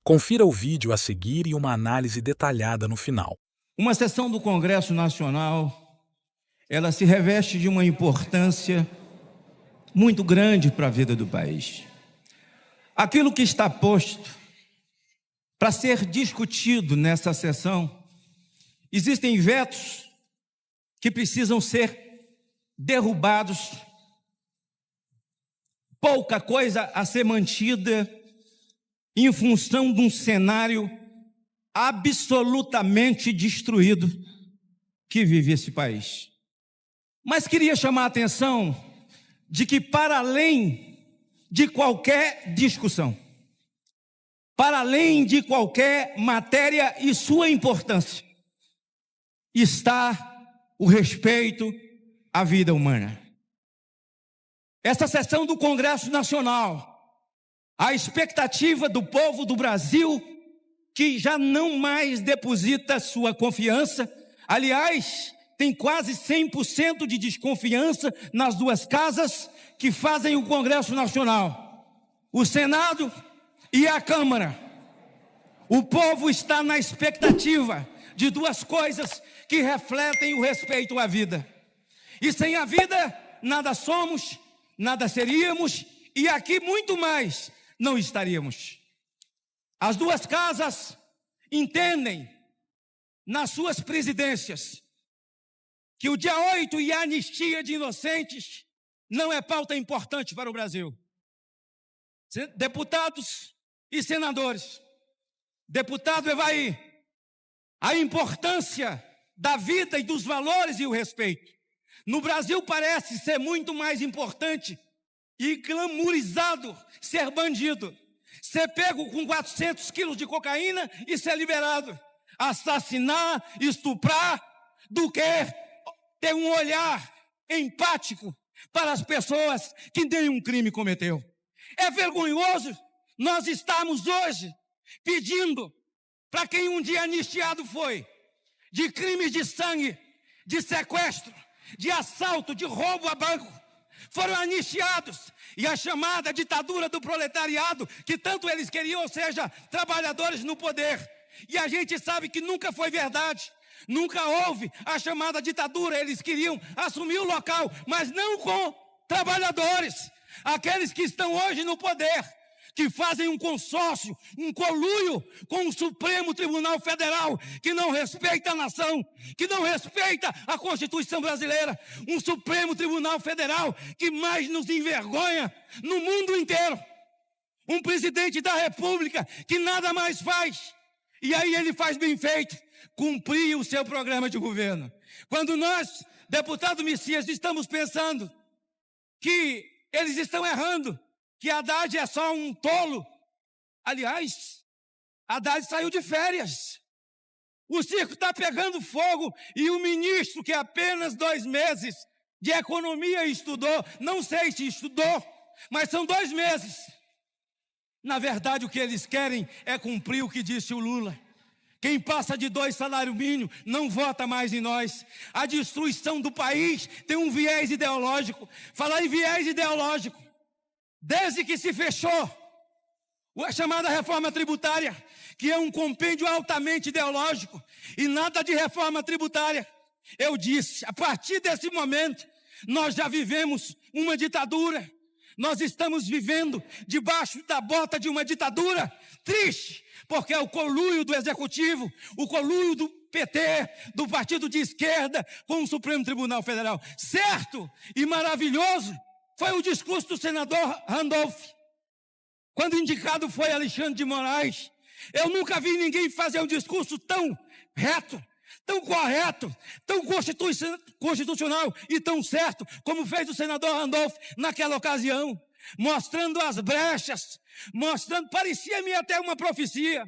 Confira o vídeo a seguir e uma análise detalhada no final. Uma sessão do Congresso Nacional, ela se reveste de uma importância muito grande para a vida do país. Aquilo que está posto para ser discutido nessa sessão, existem vetos que precisam ser derrubados, pouca coisa a ser mantida em função de um cenário absolutamente destruído que vive esse país. Mas queria chamar a atenção de que, para além de qualquer discussão, para além de qualquer matéria e sua importância, está o respeito à vida humana. Essa sessão do Congresso Nacional, a expectativa do povo do Brasil, que já não mais deposita sua confiança, aliás, tem quase 100% de desconfiança nas duas casas que fazem o Congresso Nacional, o Senado e a Câmara. O povo está na expectativa de duas coisas que refletem o respeito à vida. E sem a vida, nada somos, nada seríamos, e aqui muito mais não estaríamos. As duas casas entendem, nas suas presidências, que o dia 8 e a anistia de inocentes não é pauta importante para o Brasil. Deputados e senadores, deputado Evaí, a importância da vida e dos valores e o respeito. No Brasil parece ser muito mais importante e glamourizado ser bandido, ser pego com 400 quilos de cocaína e ser liberado, assassinar, estuprar, do que ter um olhar empático para as pessoas que nenhum crime cometeu. É vergonhoso nós estarmos hoje pedindo para quem um dia anistiado foi, de crimes de sangue, de sequestro, de assalto, de roubo a banco, foram anistiados, e a chamada ditadura do proletariado, que tanto eles queriam, ou seja, trabalhadores no poder. E a gente sabe que nunca foi verdade, nunca houve a chamada ditadura, eles queriam assumir o local, mas não com trabalhadores, aqueles que estão hoje no poder, que fazem um consórcio, um conluio com o Supremo Tribunal Federal, que não respeita a nação, que não respeita a Constituição brasileira, um Supremo Tribunal Federal que mais nos envergonha no mundo inteiro, um presidente da República que nada mais faz, e aí ele faz bem feito, cumprir o seu programa de governo. Quando nós, deputado Messias, estamos pensando que eles estão errando, que Haddad é só um tolo. Aliás, Haddad saiu de férias. O circo está pegando fogo e o ministro, que apenas 2 meses de economia estudou, não sei se estudou, mas são 2 meses. Na verdade, o que eles querem é cumprir o que disse o Lula. Quem passa de 2 salários mínimos não vota mais em nós. A destruição do país tem um viés ideológico. Falar em viés ideológico, desde que se fechou a chamada reforma tributária, que é um compêndio altamente ideológico, e nada de reforma tributária, eu disse, a partir desse momento, nós já vivemos uma ditadura, nós estamos vivendo debaixo da bota de uma ditadura triste, porque é o conluio do Executivo, o conluio do PT, do partido de esquerda, com o Supremo Tribunal Federal. Certo e maravilhoso foi o discurso do senador Randolph, quando indicado foi Alexandre de Moraes. Eu nunca vi ninguém fazer um discurso tão reto, tão correto, tão constitucional e tão certo, como fez o senador Randolph naquela ocasião, mostrando as brechas, parecia-me até uma profecia,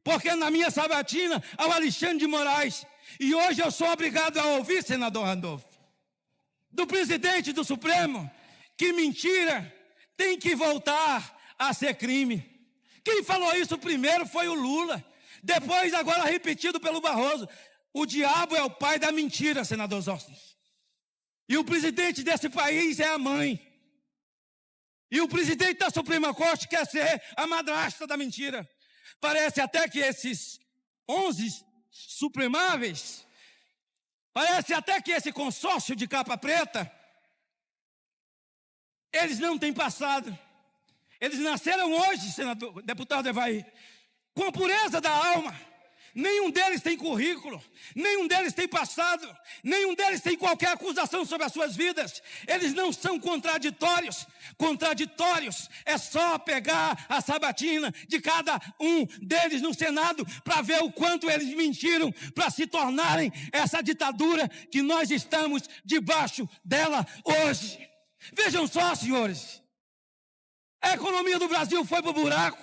porque na minha sabatina ao Alexandre de Moraes, e hoje eu sou obrigado a ouvir, senador Randolph, do presidente do Supremo, que mentira tem que voltar a ser crime. Quem falou isso primeiro foi o Lula, depois agora repetido pelo Barroso. O diabo é o pai da mentira, senador Zóstos. E o presidente desse país é a mãe. E o presidente da Suprema Corte quer ser a madrasta da mentira. Parece até que esses 11 supremáveis, parece até que esse consórcio de capa preta, eles não têm passado. Eles nasceram hoje, senador, deputado Evaí, com a pureza da alma. Nenhum deles tem currículo, nenhum deles tem passado, nenhum deles tem qualquer acusação sobre as suas vidas. Eles não são contraditórios. Contraditórios é só pegar a sabatina de cada um deles no Senado para ver o quanto eles mentiram para se tornarem essa ditadura que nós estamos debaixo dela hoje. Vejam só, senhores, a economia do Brasil foi para o buraco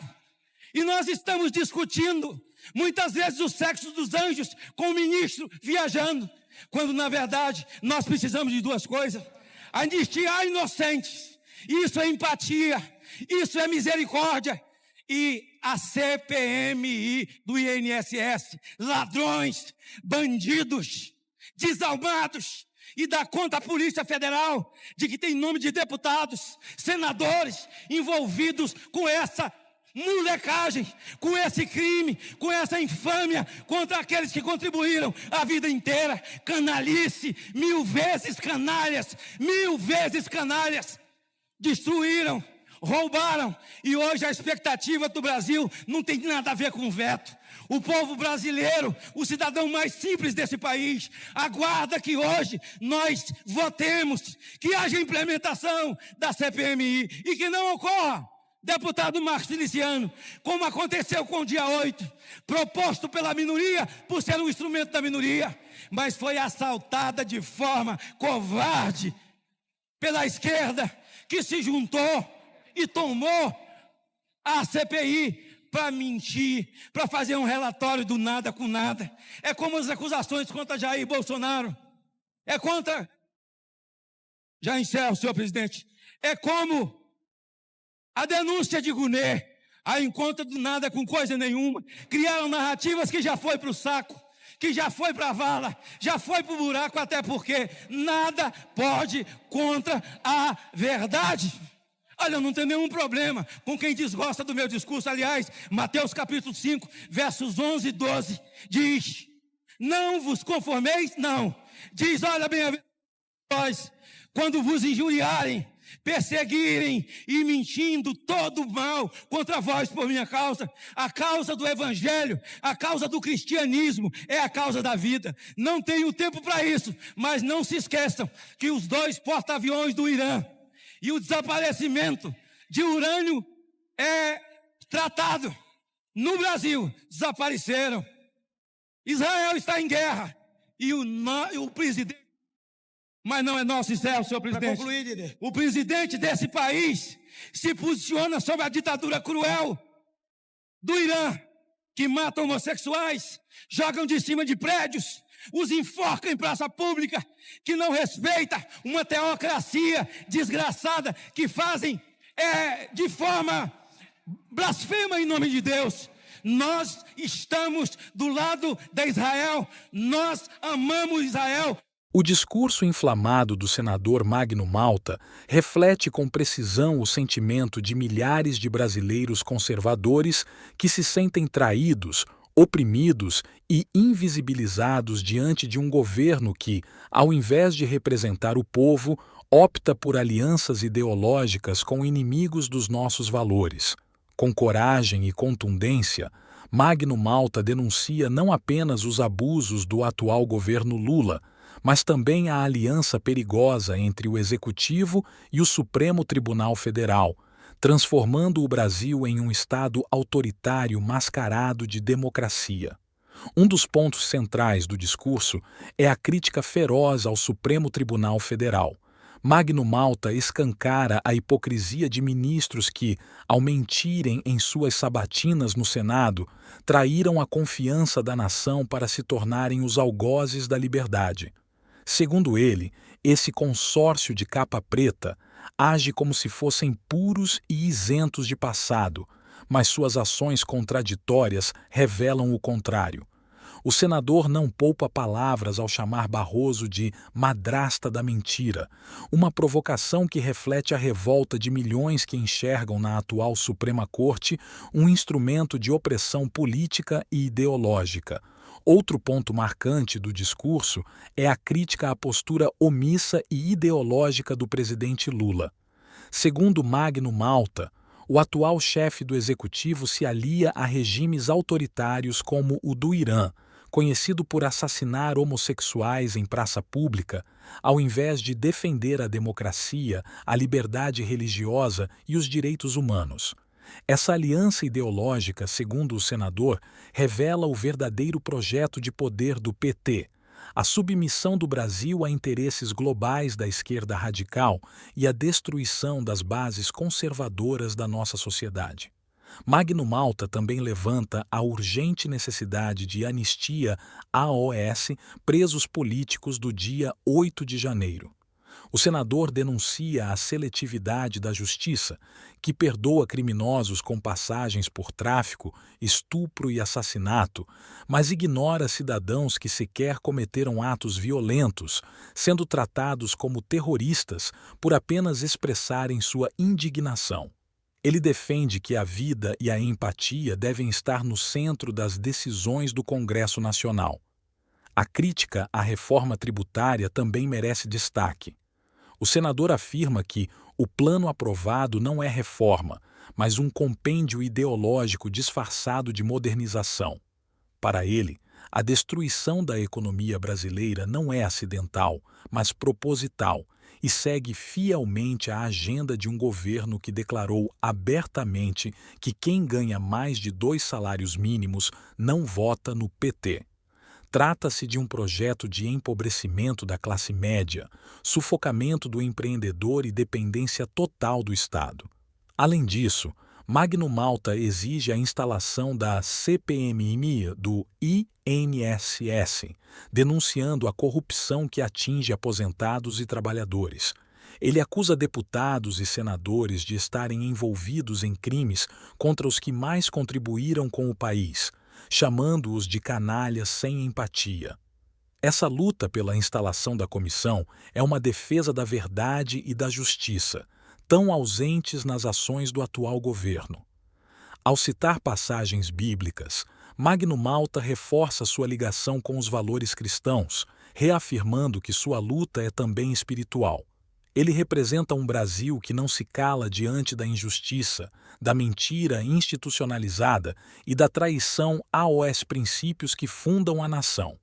e nós estamos discutindo muitas vezes o sexo dos anjos com o ministro viajando, quando na verdade nós precisamos de duas coisas: anistiar inocentes, isso é empatia, isso é misericórdia, e a CPMI do INSS, ladrões, bandidos, desalmados, e dá conta à Polícia Federal de que tem nome de deputados, senadores envolvidos com essa molecagem, com esse crime, com essa infâmia contra aqueles que contribuíram a vida inteira. Canalice, 1000 vezes canalhas, 1000 vezes canalhas. Destruíram, roubaram, e hoje a expectativa do Brasil não tem nada a ver com veto. O povo brasileiro, o cidadão mais simples desse país, aguarda que hoje nós votemos, que haja implementação da CPMI e que não ocorra, deputado Marcos Feliciano, como aconteceu com o dia 8, proposto pela minoria por ser um instrumento da minoria, mas foi assaltada de forma covarde pela esquerda, que se juntou e tomou a CPI para mentir, para fazer um relatório do nada com nada. É como as acusações contra Jair Bolsonaro, é contra... Já encerro, senhor presidente. É como a denúncia de Gunê, a encontro do nada com coisa nenhuma. Criaram narrativas que já foi para o saco, que já foi para a vala, já foi para o buraco, até porque nada pode contra a verdade. Olha, eu não tenho nenhum problema com quem desgosta do meu discurso. Aliás, Mateus capítulo 5, versos 11 e 12, diz: não vos conformeis, não. Diz, olha bem, vós, quando vos injuriarem, perseguirem e mentindo todo mal contra vós por minha causa, a causa do evangelho, a causa do cristianismo é a causa da vida. Não tenho tempo para isso, mas não se esqueçam que os 2 porta-aviões do Irã e o desaparecimento de urânio tratado no Brasil desapareceram. Israel está em guerra e o presidente, mas não é nosso Israel, senhor presidente. Para concluir, líder. O presidente desse país se posiciona sobre a ditadura cruel do Irã, que mata homossexuais, jogam de cima de prédios, os enforcam em praça pública, que não respeita uma teocracia desgraçada, que fazem de forma blasfema em nome de Deus. Nós estamos do lado de Israel, nós amamos Israel. O discurso inflamado do senador Magno Malta reflete com precisão o sentimento de milhares de brasileiros conservadores que se sentem traídos, oprimidos e invisibilizados diante de um governo que, ao invés de representar o povo, opta por alianças ideológicas com inimigos dos nossos valores. Com coragem e contundência, Magno Malta denuncia não apenas os abusos do atual governo Lula, mas também a aliança perigosa entre o Executivo e o Supremo Tribunal Federal, transformando o Brasil em um Estado autoritário mascarado de democracia. Um dos pontos centrais do discurso é a crítica feroz ao Supremo Tribunal Federal. Magno Malta escancara a hipocrisia de ministros que, ao mentirem em suas sabatinas no Senado, traíram a confiança da nação para se tornarem os algozes da liberdade. Segundo ele, esse consórcio de capa preta age como se fossem puros e isentos de passado, mas suas ações contraditórias revelam o contrário. O senador não poupa palavras ao chamar Barroso de madrasta da mentira, uma provocação que reflete a revolta de milhões que enxergam na atual Suprema Corte um instrumento de opressão política e ideológica. Outro ponto marcante do discurso é a crítica à postura omissa e ideológica do presidente Lula. Segundo Magno Malta, o atual chefe do executivo se alia a regimes autoritários como o do Irã, conhecido por assassinar homossexuais em praça pública, ao invés de defender a democracia, a liberdade religiosa e os direitos humanos. Essa aliança ideológica, segundo o senador, revela o verdadeiro projeto de poder do PT, a submissão do Brasil a interesses globais da esquerda radical e a destruição das bases conservadoras da nossa sociedade. Magno Malta também levanta a urgente necessidade de anistia aos presos políticos do dia 8 de janeiro. O senador denuncia a seletividade da justiça, que perdoa criminosos com passagens por tráfico, estupro e assassinato, mas ignora cidadãos que sequer cometeram atos violentos, sendo tratados como terroristas por apenas expressarem sua indignação. Ele defende que a vida e a empatia devem estar no centro das decisões do Congresso Nacional. A crítica à reforma tributária também merece destaque. O senador afirma que o plano aprovado não é reforma, mas um compêndio ideológico disfarçado de modernização. Para ele, a destruição da economia brasileira não é acidental, mas proposital, e segue fielmente a agenda de um governo que declarou abertamente que quem ganha mais de 2 salários mínimos não vota no PT. Trata-se de um projeto de empobrecimento da classe média, sufocamento do empreendedor e dependência total do Estado. Além disso, Magno Malta exige a instalação da CPMI do INSS, denunciando a corrupção que atinge aposentados e trabalhadores. Ele acusa deputados e senadores de estarem envolvidos em crimes contra os que mais contribuíram com o país, chamando-os de canalhas sem empatia. Essa luta pela instalação da comissão é uma defesa da verdade e da justiça, tão ausentes nas ações do atual governo. Ao citar passagens bíblicas, Magno Malta reforça sua ligação com os valores cristãos, reafirmando que sua luta é também espiritual. Ele representa um Brasil que não se cala diante da injustiça, da mentira institucionalizada e da traição aos princípios que fundam a nação.